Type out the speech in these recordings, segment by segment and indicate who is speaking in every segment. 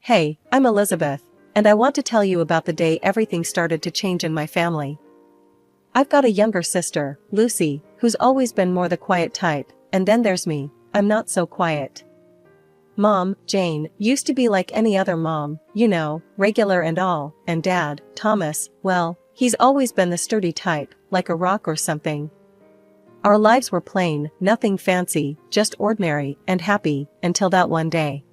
Speaker 1: Hey, I'm Elizabeth, and I want to tell you about the day everything started to change in my family. I've got a younger sister, Lucy, who's always been more the quiet type, and then there's me, I'm not so quiet. Mom, Jane, used to be like any other mom, you know, regular and all, and Dad, Thomas, well, he's always been the sturdy type, like a rock or something. Our lives were plain, nothing fancy, just ordinary and happy, until that one day.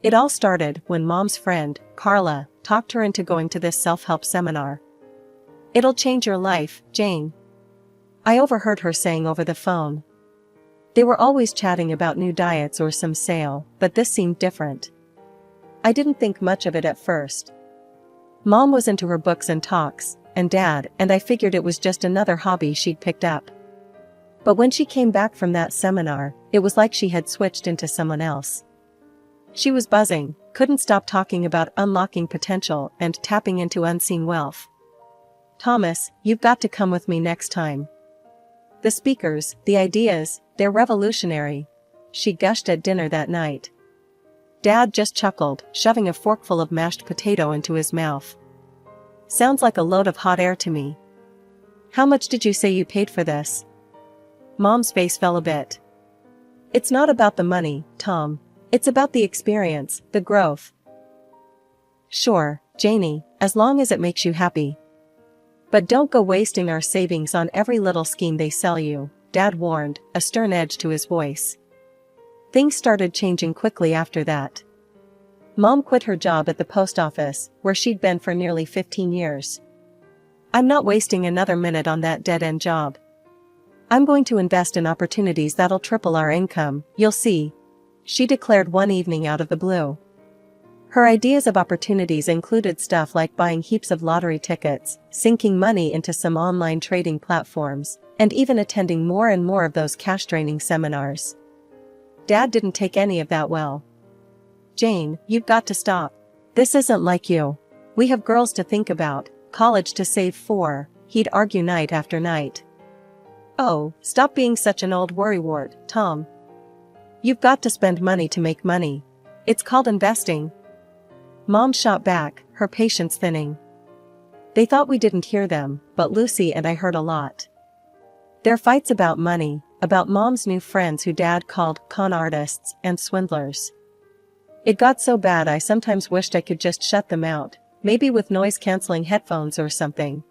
Speaker 1: It all started when Mom's friend, Carla, talked her into going to this self-help seminar. "It'll change your life, Jane," I overheard her saying over the phone. They were always chatting about new diets or some sale, but this seemed different. I didn't think much of it at first. Mom was into her books and talks, and Dad, and I figured it was just another hobby she'd picked up. But when she came back from that seminar, it was like she had switched into someone else. She was buzzing, couldn't stop talking about unlocking potential and tapping into unseen wealth. "Thomas, you've got to come with me next time. The speakers, the ideas, they're revolutionary," she gushed at dinner that night. Dad just chuckled, shoving a forkful of mashed potato into his mouth. "Sounds like a load of hot air to me. How much did you say you paid for this?" Mom's face fell a bit. "It's not about the money, Tom. It's about the experience, the growth." "Sure, Janie, as long as it makes you happy. But don't go wasting our savings on every little scheme they sell you," Dad warned, a stern edge to his voice. Things started changing quickly after that. Mom quit her job at the post office, where she'd been for nearly 15 years. "I'm not wasting another minute on that dead-end job. I'm going to invest in opportunities that'll triple our income, you'll see," she declared one evening out of the blue. Her ideas of opportunities included stuff like buying heaps of lottery tickets, sinking money into some online trading platforms, and even attending more and more of those cash-draining seminars. Dad didn't take any of that well. "Jane, you've got to stop. This isn't like you. We have girls to think about, college to save for," he'd argue night after night. "Oh, stop being such an old worrywart, Tom. You've got to spend money to make money. It's called investing." Mom shot back, her patience thinning. They thought we didn't hear them, but Lucy and I heard a lot. Their fights about money, about Mom's new friends who Dad called con artists and swindlers. It got so bad I sometimes wished I could just shut them out, maybe with noise-canceling headphones or something.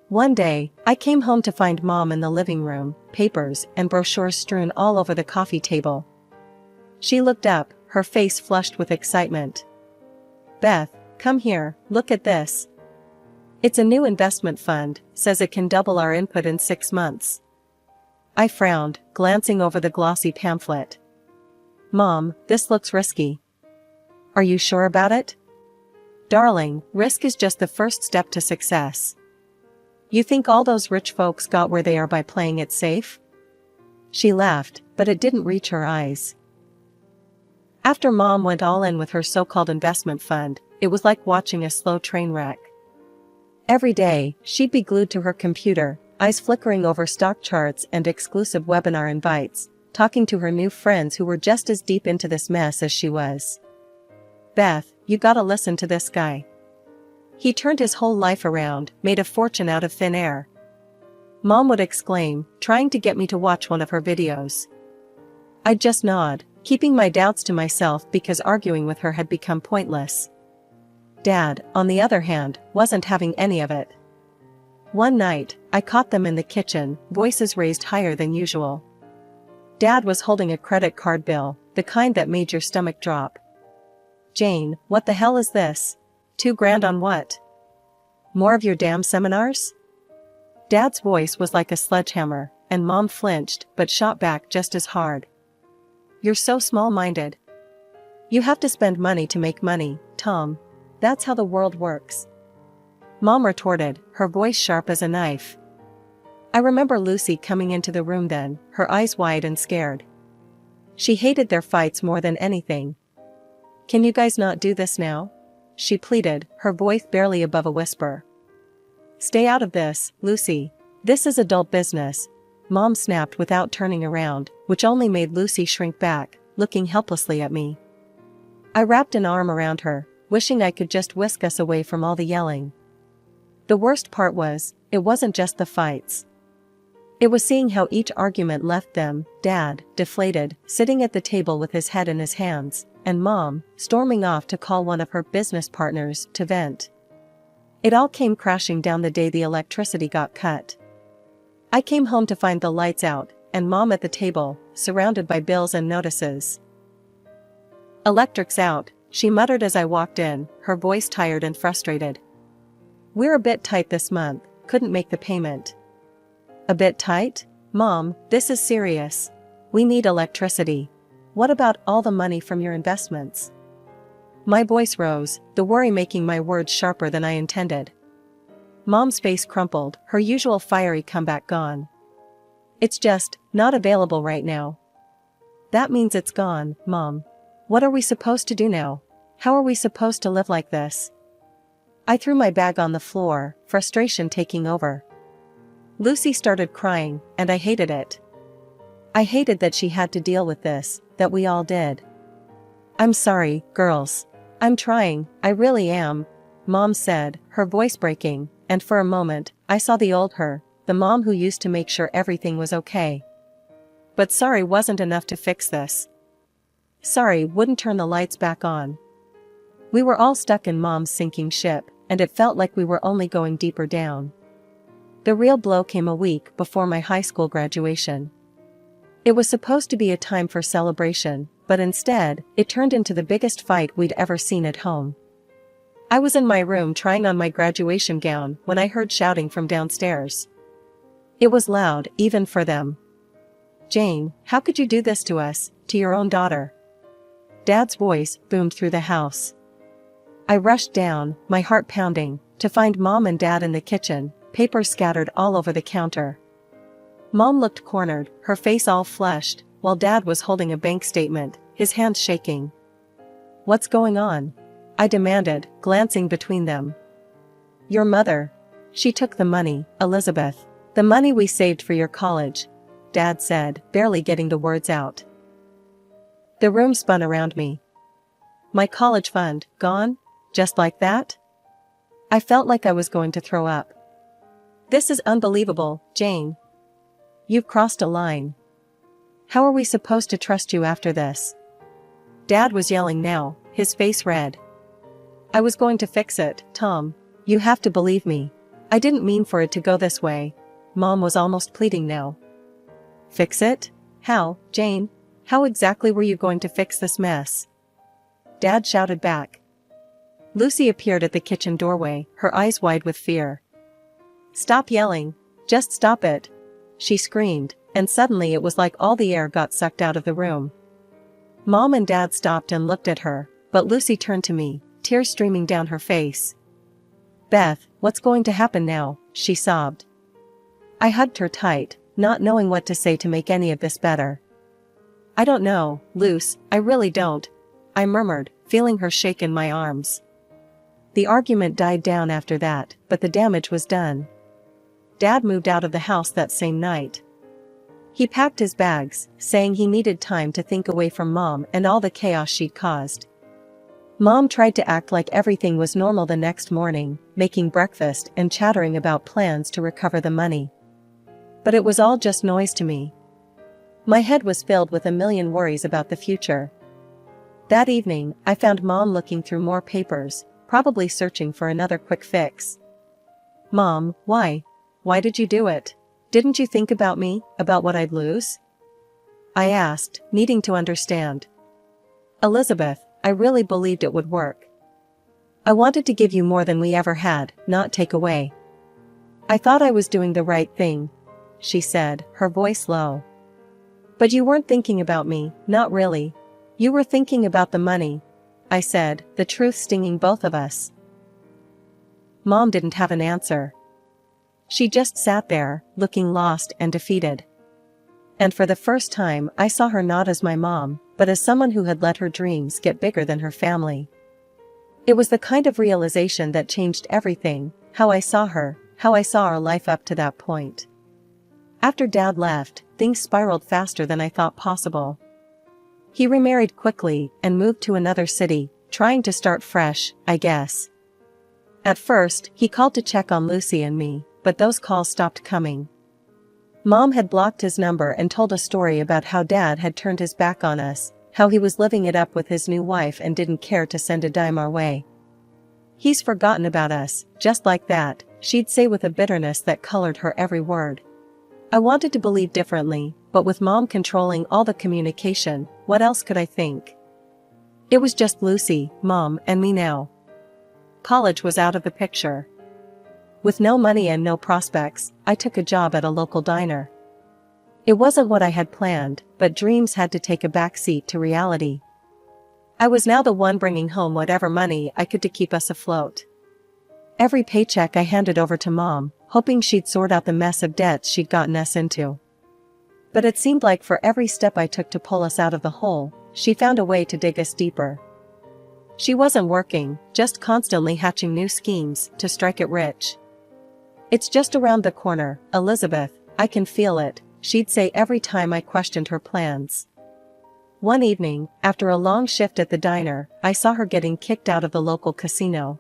Speaker 1: One day, I came home to find Mom in the living room, papers and brochures strewn all over the coffee table. She looked up, her face flushed with excitement. "Beth, come here, look at this. It's a new investment fund, says it can double our input in 6 months." I frowned, glancing over the glossy pamphlet. "Mom, this looks risky." "Are you sure about it?" "Darling, risk is just the first step to success. You think all those rich folks got where they are by playing it safe?" She laughed, but it didn't reach her eyes. After Mom went all in with her so-called investment fund, it was like watching a slow train wreck. Every day, she'd be glued to her computer, eyes flickering over stock charts and exclusive webinar invites, talking to her new friends who were just as deep into this mess as she was. "Beth, you gotta listen to this guy. He turned his whole life around, made a fortune out of thin air." Mom would exclaim, trying to get me to watch one of her videos. I'd just nod, keeping my doubts to myself because arguing with her had become pointless. Dad, on the other hand, wasn't having any of it. One night, I caught them in the kitchen, voices raised higher than usual. Dad was holding a credit card bill, the kind that made your stomach drop. "Jane, what the hell is this? $2,000 on what? More of your damn seminars?" Dad's voice was like a sledgehammer, and Mom flinched, but shot back just as hard. "You're so small-minded. You have to spend money to make money, Tom. That's how the world works." Mom retorted, her voice sharp as a knife. I remember Lucy coming into the room then, her eyes wide and scared. She hated their fights more than anything. "Can you guys not do this now?" she pleaded, her voice barely above a whisper. "Stay out of this, Lucy. This is adult business," Mom snapped without turning around, which only made Lucy shrink back, looking helplessly at me. I wrapped an arm around her, wishing I could just whisk us away from all the yelling. The worst part was, it wasn't just the fights. It was seeing how each argument left them, Dad, deflated, sitting at the table with his head in his hands, and Mom, storming off to call one of her business partners to vent. It all came crashing down the day the electricity got cut. I came home to find the lights out, and Mom at the table, surrounded by bills and notices. "Electric's out," she muttered as I walked in, her voice tired and frustrated. "We're a bit tight this month, couldn't make the payment." "A bit tight? Mom, this is serious. We need electricity. What about all the money from your investments?" My voice rose, the worry making my words sharper than I intended. Mom's face crumpled, her usual fiery comeback gone. "It's just not available right now." "That means it's gone, Mom. What are we supposed to do now? How are we supposed to live like this?" I threw my bag on the floor, frustration taking over. Lucy started crying, and I hated it. I hated that she had to deal with this, that we all did. "I'm sorry, girls. I'm trying, I really am," Mom said, her voice breaking, and for a moment, I saw the old her, the mom who used to make sure everything was okay. But sorry wasn't enough to fix this. Sorry wouldn't turn the lights back on. We were all stuck in Mom's sinking ship, and it felt like we were only going deeper down. The real blow came a week before my high school graduation. It was supposed to be a time for celebration, but instead, it turned into the biggest fight we'd ever seen at home. I was in my room trying on my graduation gown when I heard shouting from downstairs. It was loud, even for them. "Jane, how could you do this to us, to your own daughter?" Dad's voice boomed through the house. I rushed down, my heart pounding, to find Mom and Dad in the kitchen, papers scattered all over the counter. Mom looked cornered, her face all flushed, while Dad was holding a bank statement, his hands shaking. "What's going on?" I demanded, glancing between them. "Your mother. She took the money, Elizabeth. The money we saved for your college," Dad said, barely getting the words out. The room spun around me. My college fund, gone? Just like that? I felt like I was going to throw up. "This is unbelievable, Jane. You've crossed a line. How are we supposed to trust you after this?" Dad was yelling now, his face red. "I was going to fix it, Tom. You have to believe me. I didn't mean for it to go this way." Mom was almost pleading now. "Fix it? How, Jane? How exactly were you going to fix this mess?" Dad shouted back. Lucy appeared at the kitchen doorway, her eyes wide with fear. "Stop yelling. Just stop it," she screamed, and suddenly it was like all the air got sucked out of the room. Mom and Dad stopped and looked at her, but Lucy turned to me, tears streaming down her face. "Beth, what's going to happen now?" she sobbed. I hugged her tight, not knowing what to say to make any of this better. "I don't know, Luce, I really don't," I murmured, feeling her shake in my arms. The argument died down after that, but the damage was done. Dad moved out of the house that same night. He packed his bags, saying he needed time to think away from Mom and all the chaos she'd caused. Mom tried to act like everything was normal the next morning, making breakfast and chattering about plans to recover the money. But it was all just noise to me. My head was filled with a million worries about the future. That evening, I found Mom looking through more papers, probably searching for another quick fix. "Mom, why? Why did you do it? Didn't you think about me, about what I'd lose?" I asked, needing to understand. "Elizabeth, I really believed it would work. I wanted to give you more than we ever had, not take away. I thought I was doing the right thing," she said, her voice low. "But you weren't thinking about me, not really. You were thinking about the money," I said, the truth stinging both of us. Mom didn't have an answer. She just sat there, looking lost and defeated. And for the first time I saw her not as my mom, but as someone who had let her dreams get bigger than her family. It was the kind of realization that changed everything, how I saw her, how I saw our life up to that point. After Dad left, things spiraled faster than I thought possible. He remarried quickly and moved to another city, trying to start fresh, I guess. At first, he called to check on Lucy and me, but those calls stopped coming. Mom had blocked his number and told a story about how Dad had turned his back on us, how he was living it up with his new wife and didn't care to send a dime our way. "He's forgotten about us," just like that, she'd say with a bitterness that colored her every word. I wanted to believe differently, but with Mom controlling all the communication, what else could I think? It was just Lucy, Mom, and me now. College was out of the picture. With no money and no prospects, I took a job at a local diner. It wasn't what I had planned, but dreams had to take a back seat to reality. I was now the one bringing home whatever money I could to keep us afloat. Every paycheck I handed over to Mom, hoping she'd sort out the mess of debts she'd gotten us into. But it seemed like for every step I took to pull us out of the hole, she found a way to dig us deeper. She wasn't working, just constantly hatching new schemes to strike it rich. "It's just around the corner, Elizabeth, I can feel it," she'd say every time I questioned her plans. One evening, after a long shift at the diner, I saw her getting kicked out of the local casino.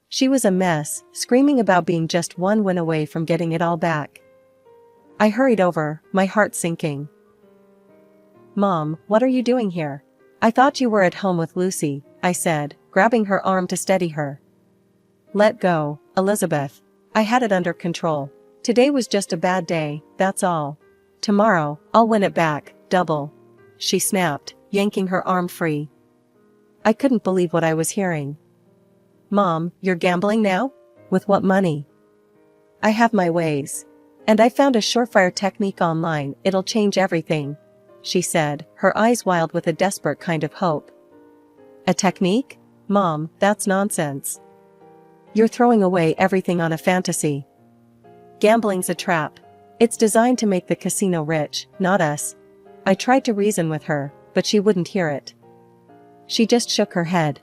Speaker 1: She was a mess, screaming about being just one win away from getting it all back. I hurried over, my heart sinking. "Mom, what are you doing here? I thought you were at home with Lucy," I said, grabbing her arm to steady her. "Let go, Elizabeth. I had it under control. Today was just a bad day, that's all. Tomorrow, I'll win it back, double," she snapped, yanking her arm free. I couldn't believe what I was hearing. "Mom, you're gambling now? With what money?" "I have my ways. And I found a surefire technique online, it'll change everything," she said, her eyes wild with a desperate kind of hope. "A technique? Mom, that's nonsense. You're throwing away everything on a fantasy. Gambling's a trap. It's designed to make the casino rich, not us." I tried to reason with her, but she wouldn't hear it. She just shook her head.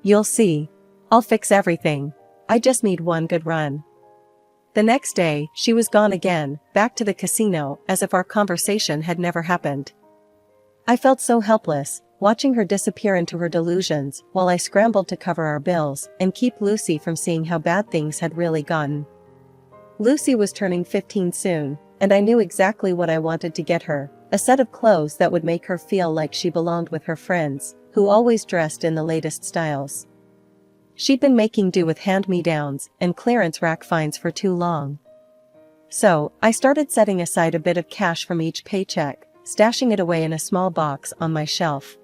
Speaker 1: "You'll see. I'll fix everything. I just need one good run." The next day, she was gone again, back to the casino, as if our conversation had never happened. I felt so helpless, watching her disappear into her delusions, while I scrambled to cover our bills and keep Lucy from seeing how bad things had really gotten. Lucy was turning 15 soon, and I knew exactly what I wanted to get her, a set of clothes that would make her feel like she belonged with her friends, who always dressed in the latest styles. She'd been making do with hand-me-downs and clearance rack finds for too long. So, I started setting aside a bit of cash from each paycheck, stashing it away in a small box on my shelf.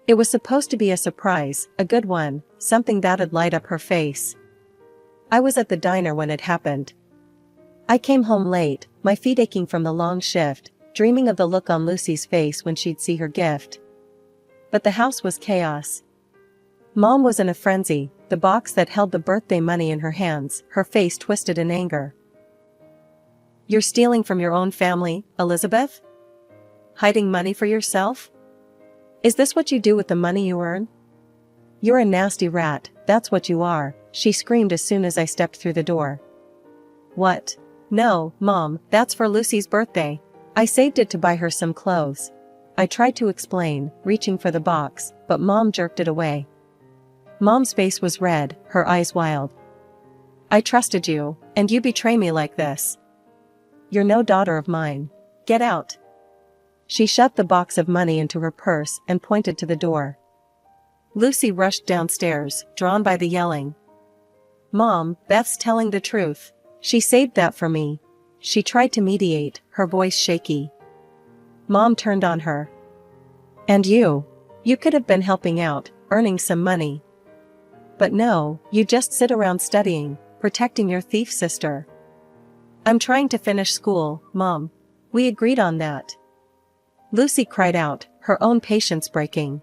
Speaker 1: It was supposed to be a surprise, a good one, something that'd light up her face. I was at the diner when it happened. I came home late, my feet aching from the long shift, dreaming of the look on Lucy's face when she'd see her gift. But the house was chaos. Mom was in a frenzy, the box that held the birthday money in her hands, her face twisted in anger. "You're stealing from your own family, Elizabeth? Hiding money for yourself? Is this what you do with the money you earn? You're a nasty rat, that's what you are," she screamed as soon as I stepped through the door. "What? No, Mom, that's for Lucy's birthday. I saved it to buy her some clothes." I tried to explain, reaching for the box, but Mom jerked it away. Mom's face was red, her eyes wild. "I trusted you, and you betray me like this. You're no daughter of mine. Get out." She shoved the box of money into her purse and pointed to the door. Lucy rushed downstairs, drawn by the yelling. "Mom, Beth's telling the truth. She saved that for me." She tried to mediate, her voice shaky. Mom turned on her. "And you? You could have been helping out, earning some money. But no, you just sit around studying, protecting your thief sister." "I'm trying to finish school, Mom. We agreed on that." Lucy cried out, her own patience breaking.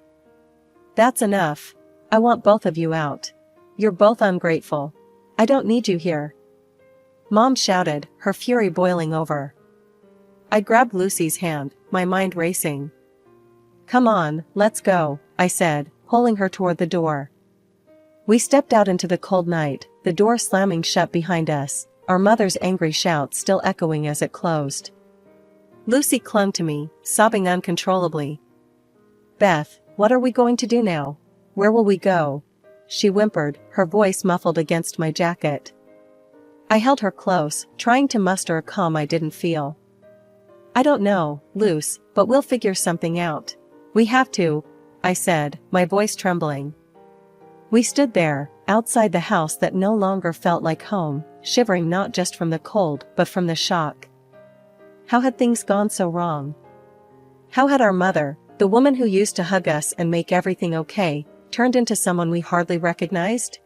Speaker 1: "That's enough. I want both of you out. You're both ungrateful. I don't need you here." Mom shouted, her fury boiling over. I grabbed Lucy's hand, my mind racing. "Come on, let's go," I said, pulling her toward the door. We stepped out into the cold night, the door slamming shut behind us, our mother's angry shout still echoing as it closed. Lucy clung to me, sobbing uncontrollably. Beth, what are we going to do now? Where will we go? She whimpered, her voice muffled against my jacket. I held her close, trying to muster a calm I didn't feel. I don't know, Luce, but we'll figure something out. We have to, I said, my voice trembling. We stood there, outside the house that no longer felt like home, shivering not just from the cold but from the shock. How had things gone so wrong? How had our mother, the woman who used to hug us and make everything okay, turned into someone we hardly recognized?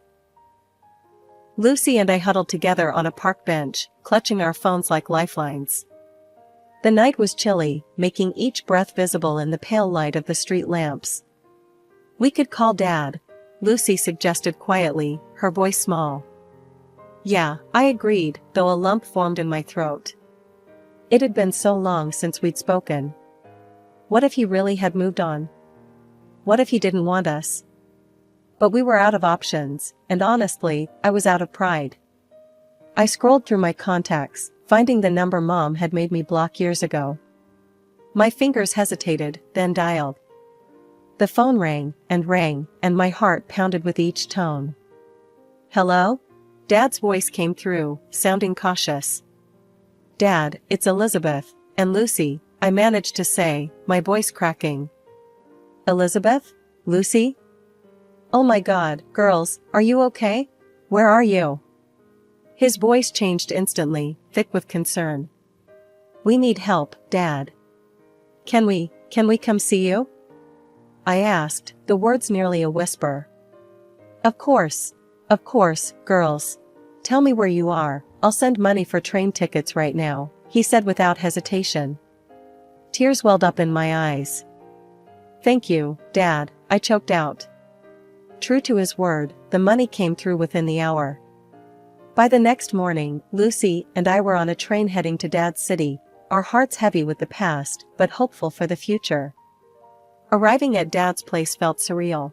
Speaker 1: Lucy and I huddled together on a park bench, clutching our phones like lifelines. The night was chilly, making each breath visible in the pale light of the street lamps. We could call Dad, Lucy suggested quietly, her voice small. Yeah, I agreed, though a lump formed in my throat. It had been so long since we'd spoken. What if he really had moved on? What if he didn't want us? But we were out of options, and honestly, I was out of pride. I scrolled through my contacts, finding the number Mom had made me block years ago. My fingers hesitated, then dialed. The phone rang, and my heart pounded with each tone. Hello? Dad's voice came through, sounding cautious. Dad, it's Elizabeth, and Lucy, I managed to say, my voice cracking. Elizabeth? Lucy? Oh my God, girls, are you okay? Where are you? His voice changed instantly, thick with concern. We need help, Dad. Can we come see you? I asked, the words nearly a whisper. Of course, girls. Tell me where you are, I'll send money for train tickets right now, he said without hesitation. Tears welled up in my eyes. Thank you, Dad, I choked out. True to his word, the money came through within the hour. By the next morning, Lucy and I were on a train heading to Dad's city, our hearts heavy with the past, but hopeful for the future. Arriving at Dad's place felt surreal.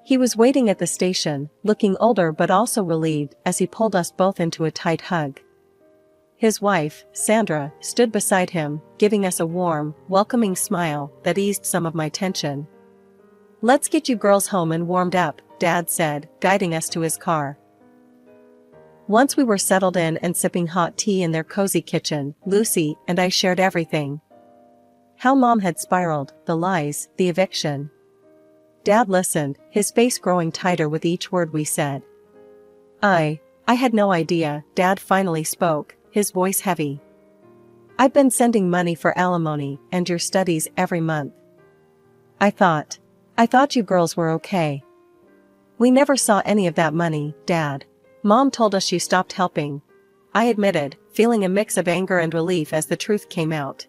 Speaker 1: He was waiting at the station, looking older but also relieved as he pulled us both into a tight hug. His wife, Sandra, stood beside him, giving us a warm, welcoming smile that eased some of my tension. Let's get you girls home and warmed up, Dad said, guiding us to his car. Once we were settled in and sipping hot tea in their cozy kitchen, Lucy and I shared everything. How Mom had spiraled, the lies, the eviction. Dad listened, his face growing tighter with each word we said. I had no idea, Dad finally spoke, his voice heavy. I've been sending money for alimony and your studies every month. I thought you girls were okay. We never saw any of that money, Dad. Mom told us you stopped helping. I admitted, feeling a mix of anger and relief as the truth came out.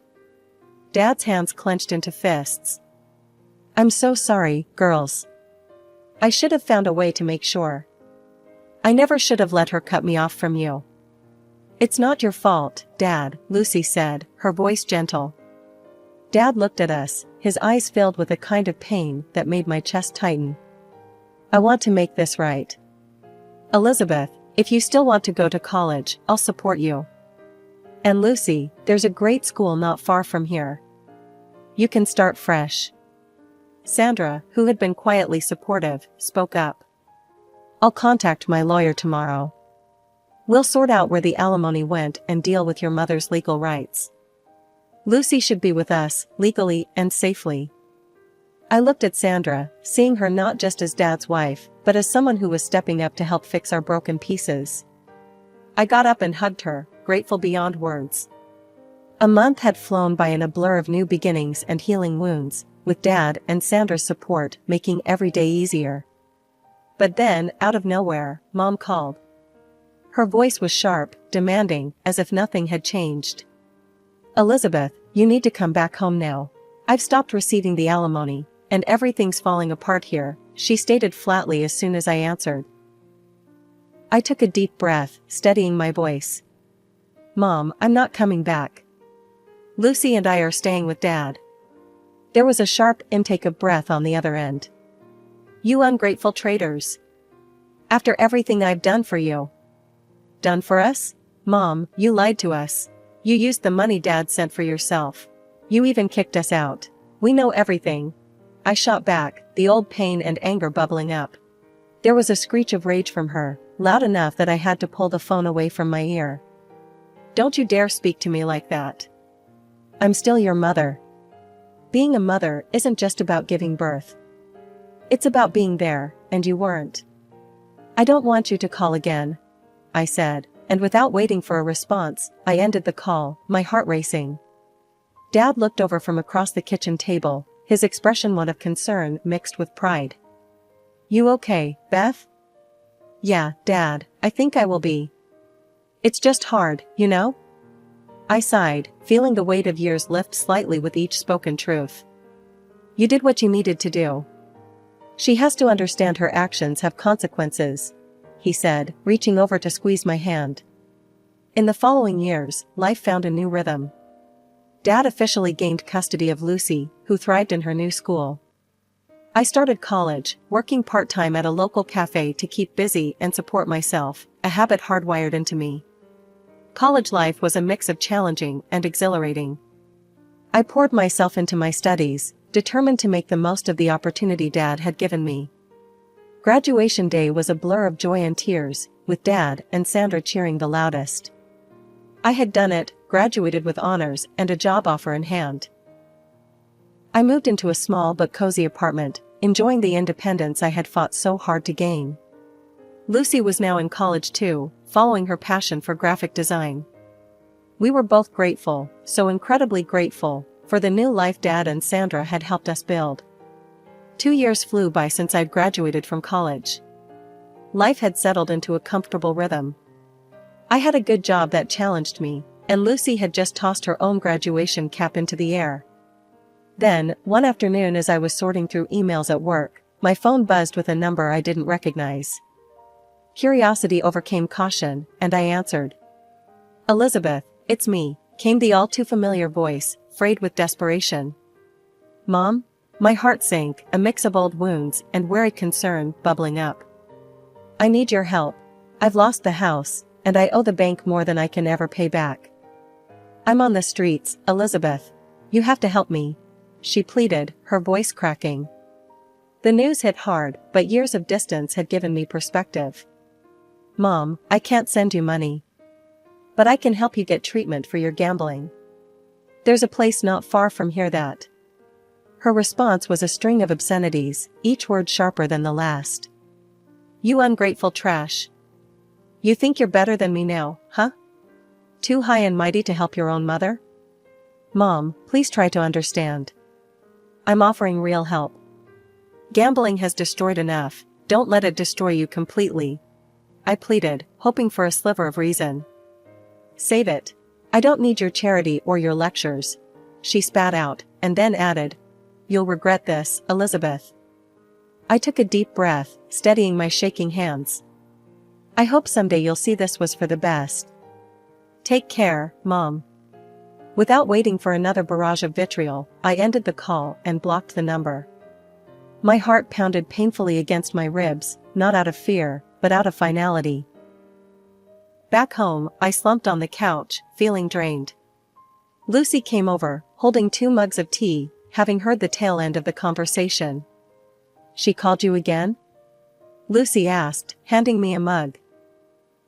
Speaker 1: Dad's hands clenched into fists. I'm so sorry, girls. I should have found a way to make sure. I never should have let her cut me off from you. It's not your fault, Dad, Lucy said, her voice gentle. Dad looked at us, his eyes filled with a kind of pain that made my chest tighten. I want to make this right. Elizabeth, if you still want to go to college, I'll support you. And Lucy, there's a great school not far from here. You can start fresh. Sandra, who had been quietly supportive, spoke up. I'll contact my lawyer tomorrow. We'll sort out where the alimony went and deal with your mother's legal rights. Lucy should be with us, legally and safely. I looked at Sandra, seeing her not just as Dad's wife, but as someone who was stepping up to help fix our broken pieces. I got up and hugged her, grateful beyond words. A month had flown by in a blur of new beginnings and healing wounds, with Dad and Sandra's support making every day easier. But then, out of nowhere, Mom called. Her voice was sharp, demanding, as if nothing had changed. Elizabeth, you need to come back home now. I've stopped receiving the alimony, and everything's falling apart here, she stated flatly as soon as I answered. I took a deep breath, steadying my voice. Mom, I'm not coming back. Lucy and I are staying with Dad. There was a sharp intake of breath on the other end. You ungrateful traitors. After everything I've done for you. Done for us? Mom, you lied to us. You used the money Dad sent for yourself. You even kicked us out. We know everything. I shot back, the old pain and anger bubbling up. There was a screech of rage from her, loud enough that I had to pull the phone away from my ear. "Don't you dare speak to me like that. I'm still your mother. Being a mother isn't just about giving birth. It's about being there, and you weren't. I don't want you to call again," I said, and without waiting for a response, I ended the call, my heart racing. Dad looked over from across the kitchen table, his expression one of concern mixed with pride. "You okay, Beth?" "Yeah, Dad, I think I will be. It's just hard, you know?" I sighed, feeling the weight of years lift slightly with each spoken truth. "You did what you needed to do. She has to understand her actions have consequences," he said, reaching over to squeeze my hand. In the following years, life found a new rhythm. Dad officially gained custody of Lucy, who thrived in her new school. I started college, working part-time at a local cafe to keep busy and support myself, a habit hardwired into me. College life was a mix of challenging and exhilarating. I poured myself into my studies, determined to make the most of the opportunity Dad had given me. Graduation day was a blur of joy and tears, with Dad and Sandra cheering the loudest. I had done it, graduated with honors and a job offer in hand. I moved into a small but cozy apartment, enjoying the independence I had fought so hard to gain. Lucy was now in college too, following her passion for graphic design. We were both grateful, so incredibly grateful, for the new life Dad and Sandra had helped us build. 2 years flew by since I'd graduated from college. Life had settled into a comfortable rhythm. I had a good job that challenged me, and Lucy had just tossed her own graduation cap into the air. Then, one afternoon as I was sorting through emails at work, my phone buzzed with a number I didn't recognize. Curiosity overcame caution, and I answered. "Elizabeth, it's me," came the all-too-familiar voice, frayed with desperation. "Mom?" My heart sank, a mix of old wounds and weary concern bubbling up. "I need your help. I've lost the house, and I owe the bank more than I can ever pay back. I'm on the streets, Elizabeth. You have to help me," she pleaded, her voice cracking. The news hit hard, but years of distance had given me perspective. "Mom, I can't send you money. But I can help you get treatment for your gambling. There's a place not far from here that..." Her response was a string of obscenities, each word sharper than the last. "You ungrateful trash. You think you're better than me now, huh? Too high and mighty to help your own mother? Mom, please try to understand. I'm offering real help. Gambling has destroyed enough, don't let it destroy you completely," I pleaded, hoping for a sliver of reason. "Save it. I don't need your charity or your lectures," she spat out, and then added, "You'll regret this, Elizabeth." I took a deep breath, steadying my shaking hands. "I hope someday you'll see this was for the best. Take care, Mom." Without waiting for another barrage of vitriol, I ended the call and blocked the number. My heart pounded painfully against my ribs, not out of fear, but out of finality. Back home, I slumped on the couch, feeling drained. Lucy came over, holding 2 mugs of tea, having heard the tail end of the conversation. "She called you again?" Lucy asked, handing me a mug.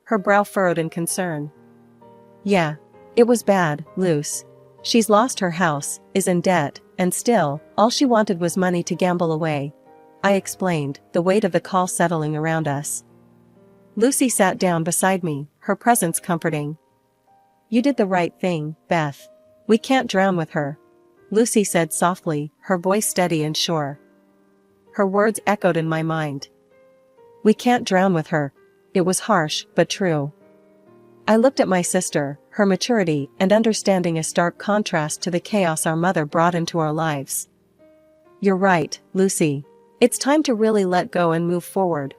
Speaker 1: Her brow furrowed in concern. "Yeah. It was bad, Luce. She's lost her house, is in debt, and still, all she wanted was money to gamble away," I explained, the weight of the call settling around us. Lucy sat down beside me, her presence comforting. "You did the right thing, Beth. We can't drown with her," Lucy said softly, her voice steady and sure. Her words echoed in my mind. "We can't drown with her." It was harsh, but true. I looked at my sister, her maturity and understanding a stark contrast to the chaos our mother brought into our lives. "You're right, Lucy. It's time to really let go and move forward,"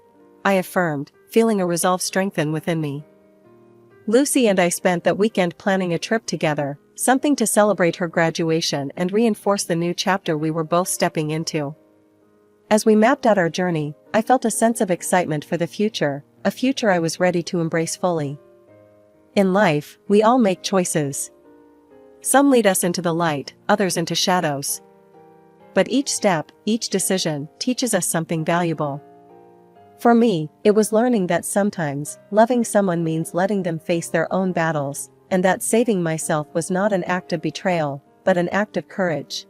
Speaker 1: I affirmed, feeling a resolve strengthen within me. Lucy and I spent that weekend planning a trip together, something to celebrate her graduation and reinforce the new chapter we were both stepping into. As we mapped out our journey, I felt a sense of excitement for the future, a future I was ready to embrace fully. In life, we all make choices. Some lead us into the light, others into shadows. But each step, each decision, teaches us something valuable. For me, it was learning that sometimes, loving someone means letting them face their own battles, and that saving myself was not an act of betrayal, but an act of courage.